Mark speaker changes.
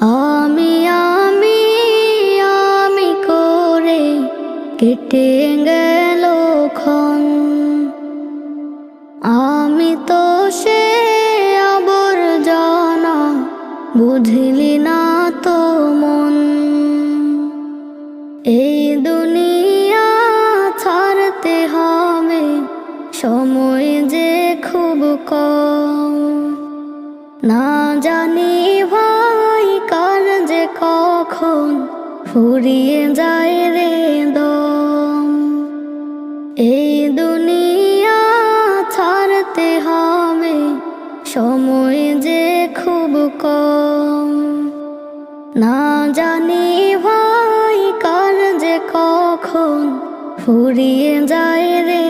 Speaker 1: আমি আমি আমি করে কেটে গেল ক্ষণ। আমি তো সে আবর্জনা, বুঝলি না তো মন। এই দুনিয়া ছাড়তে হবে, সময় যে খুব কম। না জানি ভাই কার যে কখন ফুরিয়ে যায় রে দম। এই দুনিয়া ছাড়তে হবে, সময় যে খুব কম। না জানি ভাই কার যে কখন ফুরিয়ে যায় রে